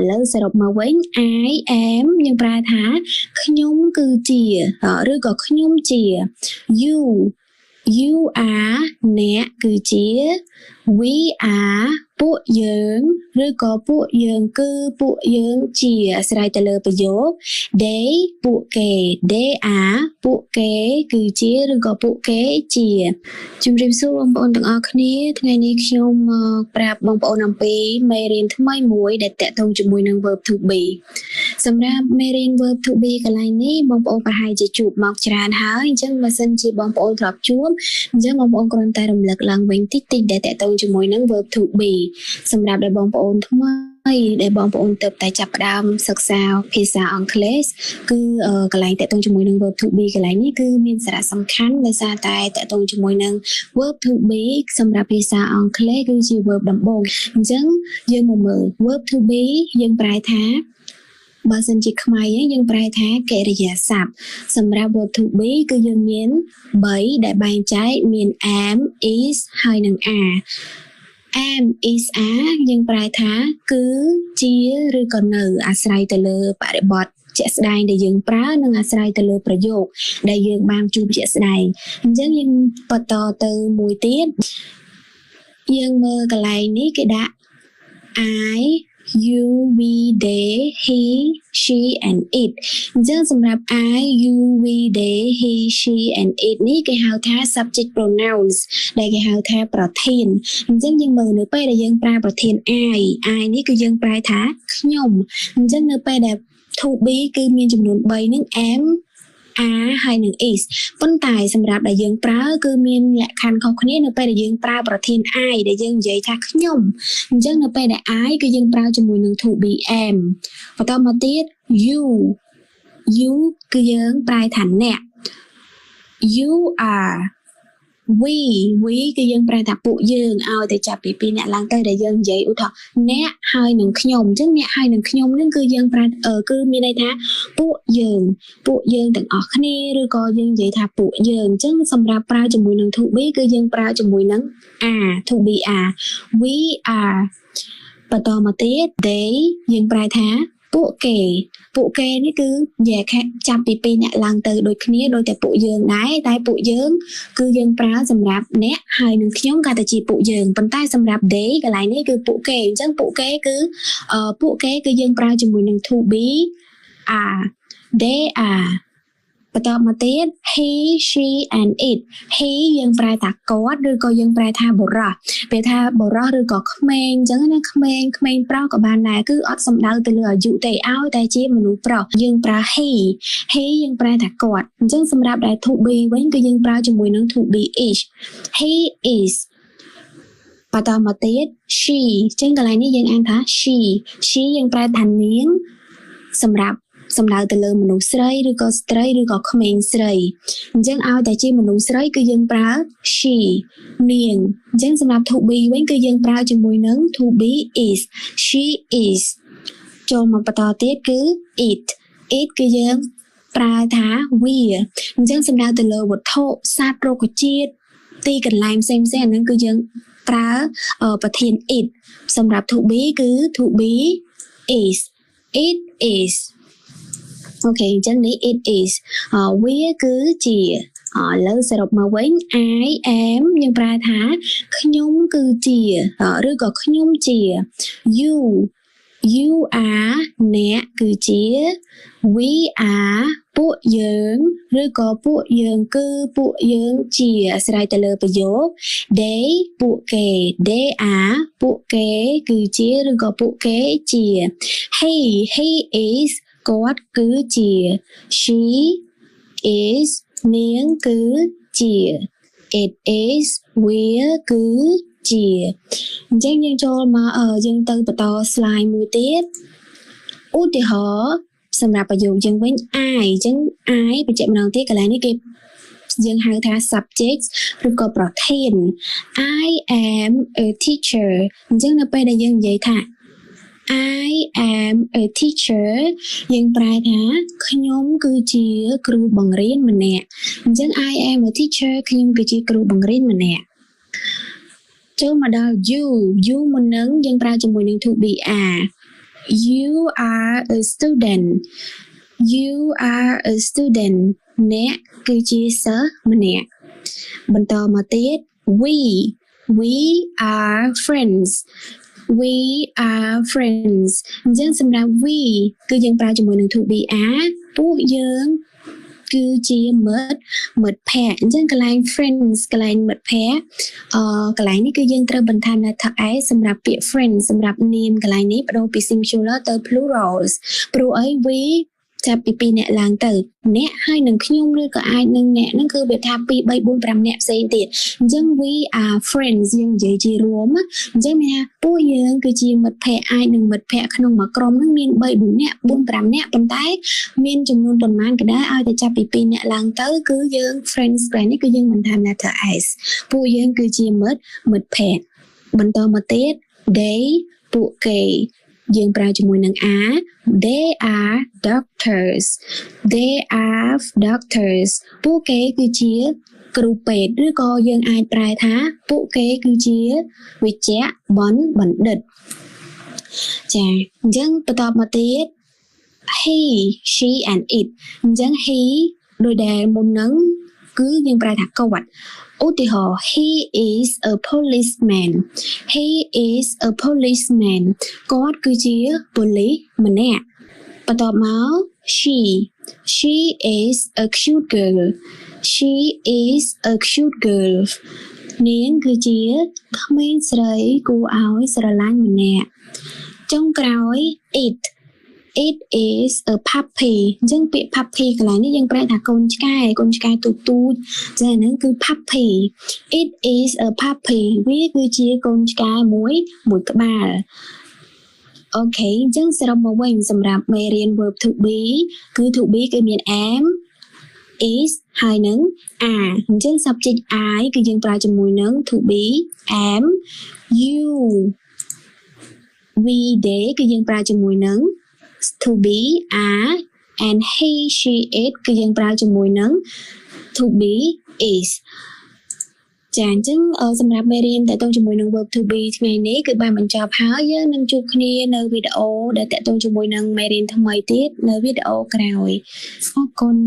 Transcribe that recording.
លើសរុបមកវិញ I am យើងប្រើថាខ្ញុំគឺជាឬក៏ខ្ញុំជា you are អ្នកគឺជា we are ពួកយើងឬក៏ពួកយើងគឺពួកយើងជាអាស្រ័យទៅលើប្រយោគ they ពួកគេ they are ពួកគេគឺជាឬក៏ពួកគេជាជំរាបសួរបងប្អូនទាំងអស់គ្នាថ្ងៃនេះខ្ញុំប្រាប់បងប្អូនអំពីមេរៀនថ្មីមួយដែលតាក់ទងជាមួយនឹង verb to be សម្រាប់មេរៀន verb to be កន្លែងនេះបងប្អូនប្រហែលជាជួបមកច្រើនហើយអញ្ចឹងបើសិនជាបងប្អូនធ្លាប់ជួបអញ្ចឹងបងប្អូនគ្រាន់តែរំលឹកឡើងវិញតិចៗដែលតាក់ទងជាមួយនឹង verb to be សម្រាប់ដល់បងប្អូនថ្មីដែលបងប្អូនទើបតែចាប់ផ្ដើមសិក្សាភាសាអង់គ្លេសគឺកន្លែងតាក់ទងជាមួយនឹង verb to be កន្លែងនេះគឺមានសារៈសំខាន់ដោយសារតែតាក់ទងជាមួយនឹង verb to be សម្រាប់ភាសាអង់គ្លេសគឺជា verb ដំបូងអញ្ចឹងយើងមកមើល verb to be យើងប្រែថាបើសិនជាខ្មែរយើងប្រែថាកិរិយាសព្ទសម្រាប់ verb to be គឺយើងមាន3ដែលបែងចែកមាន am is ហើយនិង are am is are យើងប្រែថាគឺជាឬក៏នៅអាស្រ័យទៅលើបរិបទជាក់ស្ដែងដែលយើងប្រើនិងអាស្រ័យទៅលើប្រយោគដែលយើងបានជួបជាក់ស្ដែងអញ្ចឹងយើងបន្តទៅមួយទៀតយើងមើលកន្លែងនេះគេដាក់ I you we they he she and it អញ្ចឹងសម្រាប់ I you we they he she and it នេះគេហៅថា subject pronouns ដែលគេហៅថាប្រធានអញ្ចឹងយើងមើលនៅពេលដែលយើងប្រើប្រធាន I នេះគឺយើងប្រែថាខ្ញុំអញ្ចឹងនៅពេលដែល to be គឺមានចំនួន3នឹង am are ហើយនឹង is ប៉ុន្តែសម្រាប់ដែលយើងប្រើគឺមានលក្ខខណ្ឌខុសគ្នានៅពេលដែលយើងប្រើប្រធាន I ដែលយើងនិយាយថាខ្ញុំអញ្ចឹងនៅពេលដែល I គឺយើងប្រើជាមួយនឹង to be am បន្តមកទៀត you គឺយើងប្រែថាអ្នក you are we គឺយើងប្រែថាពួកយើងឲ្យតែចាប់ពី2អ្នកឡើងទៅដែលយើងនិយាយឧទាហរណ៍អ្នកហើយនឹងខ្ញុំអញ្ចឹងអ្នកហើយនឹងខ្ញុំនឹងគឺយើងប្រែគឺមានន័យថាពួកយើងទាំងអស់គ្នាឬក៏យើងនិយាយថាពួកយើងអញ្ចឹងសម្រាប់ប្រើជាមួយនឹង to be គឺយើងប្រើជាមួយនឹង are to be are we are បន្តមកទៀត they យើងប្រែថាពួកគេនេះគឺនិយាយថាចាប់ពី2អ្នកឡើងទៅដូចគ្នាដូចតែពួកយើងដែរតែពួកយើងគឺយើងប្រើសម្រាប់អ្នកហើយនឹងខ្ញុំក៏តែជាពួកយើងប៉ុន្តែសម្រាប់ they កន្លែងនេះគឺពួកគេអញ្ចឹងពួកគេគឺយើងប្រើជាមួយនឹង to be are they are បន្តមកទៀត he she and it he យើងប្រែថាគាត់ឬក៏យើងប្រែថាបុរសពេលថាបុរសឬក៏ក្មេងអញ្ចឹងណាក្មេងប្រុសក៏បានដែរគឺអត់សំដៅទៅលើអាយុទេឲ្យតែជាមនុស្សប្រុសយើងប្រើ he យើងប្រែថាគាត់អញ្ចឹងសម្រាប់ដែល to be វិញគឺយើងប្រើជាមួយនឹង to be is he is បន្តមកទៀត she អញ្ចឹងកន្លែងនេះយើងអានថា she យើងប្រែថានាងសម្រាប់សំដៅទៅលើមនុស្សស្រីឬក៏ស្ត្រីឬក៏ក្មេងស្រីអញ្ចឹងឲ្យតែជាមនុស្សស្រីគឺយើងប្រើ she នាងអញ្ចឹងសម្រាប់ to be វិញគឺយើងប្រើជាមួយនឹង to be is she is ចូលមកបន្តទៀតគឺ it គឺយើងប្រើថាវាអញ្ចឹងសំដៅទៅលើវត្ថុសត្វរុក្ខជាតិទីកន្លែងផ្សេងៗអាហ្នឹងគឺយើងប្រើប្រធាន it សម្រាប់ to be គឺ to be is it is អូខេអញ្ចឹងនេះ it is វាគឺជាលើសរុបមកវិញ I am យើងប្រើថាខ្ញុំគឺជាឬក៏ខ្ញុំជា you are អ្នកគឺជា we are ពួកយើងឬក៏ពួកយើងគឺពួកយើងជាអាស្រ័យទៅលើប្រយោគ they ពួកគេ they are ពួកគេគឺជាឬក៏ពួកគេជា he is គាត់គឺជា she is នាងគឺជា it is វាគឺជាអញ្ចឹងយើងចូលមកយើងទៅបន្ត slide មួយទៀតឧទាហរណ៍សម្រាប់ប្រយោគយើងវិញ I អញ្ចឹង I បញ្ជាក់ម្ដងទៀតកន្លែងនេះគេយើងហៅថា subject ឬក៏ប្រធាន I am a teacher អញ្ចឹងនៅពេលដែលយើងនិយាយថា I am a teacher យើងប្រែថាខ្ញុំគឺជាគ្រូបង្រៀនម្នាក់អញ្ចឹង I am a teacher ខ្ញុំគឺជាគ្រូបង្រៀនម្នាក់ចូលមកដល់ you មុននឹងយើងប្រើជាមួយនឹង to be are you are a student you are a student អ្នកគឺជាសិស្សម្នាក់បន្តមកទៀត we are friends we are friends អញ្ចឹងសម្រាប់ we គឺយើងប្រើជាមួយនឹង to be are ពួកយើងគឺជាមិត្តភ័ក្តិអញ្ចឹងកន្លែង friends កន្លែងមិត្តភ័ក្តិកន្លែងនេះគឺយើងត្រូវបន្ថែម letter s សម្រាប់ពាក្យ friends សម្រាប់នាមកន្លែងនេះបដូរពី singular ទៅ plurals ព្រោះអី we ចាប់ពី2អ្នកឡើងទៅអ្នកហើយនឹងខ្ញុំឬក៏អាចនឹងអ្នកហ្នឹងគឺវាថា2 3 4 5អ្នកផ្សេងទៀតអញ្ចឹង we are friends យើងនិយាយជារួមអញ្ចឹងមានថាពួកយើងគឺជាមិត្តភ័ក្តិអាចនឹងមិត្តភ័ក្តិក្នុងមួយក្រុមហ្នឹងមាន3 4អ្នក4 5អ្នកប៉ុន្តែមានចំនួនប៉ុន្មានក៏ដែរឲ្យតែចាប់ពី2អ្នកឡើងទៅគឺយើង friends បែបនេះគឺយើងបន្ថែម letter s ពួកយើងគឺជាមិត្តភ័ក្តិបន្តមកទៀត they ពួកគេយើងប្រើជាមួយនឹង are they are doctors they are doctors ពួកគេគឺជាគ្រូពេទ្យឬក៏យើងអាចប្រែថាពួកគេគឺជាវិជ្ជបណ្ឌិតចាអញ្ចឹងបន្តមកទៀត he she and it អញ្ចឹង he ដូចដែលមុនហ្នឹងគឺយើងប្រែថាគាត់ឧទាហរណ៍ he is a policeman he is a policeman គាត់គឺជាប៉ូលីសម្នាក់បន្តមក she is a cute girl she is a cute girl នាងគឺជាក្មេងស្រីគួរឲ្យស្រឡាញ់ម្នាក់ចុងក្រោយ it is a puppy អញ្ចឹងពាក្យ puppy កន្លែងនេះយើងប្រែថាកូនឆ្កែទូចចាហ្នឹងគឺ puppy it is a puppy វាគឺជាកូនឆ្កែមួយក្បាលអូខេអញ្ចឹងសរុបមកវិញសម្រាប់មេរៀន verb to be គឺ to be គឺមាន am is ហើយនឹង are អញ្ចឹង subject I គឺយើងប្រើជាមួយនឹង to be am you we they គឺយើងប្រើជាមួយនឹងto be are and he she it គឺយើងប្រើជាមួយនឹង to be is ចាអញ្ចឹងសម្រាប់មេរៀនតើតើជាមួយនឹង verb to be ថ្ងៃនេះគឺបានបញ្ចប់ហើយយើងនឹងជួបគ្នានៅវីដេអូដែលតើតើជាមួយនឹងមេរៀនថ្មីទៀតនៅវីដេអូក្រោយអរគុណ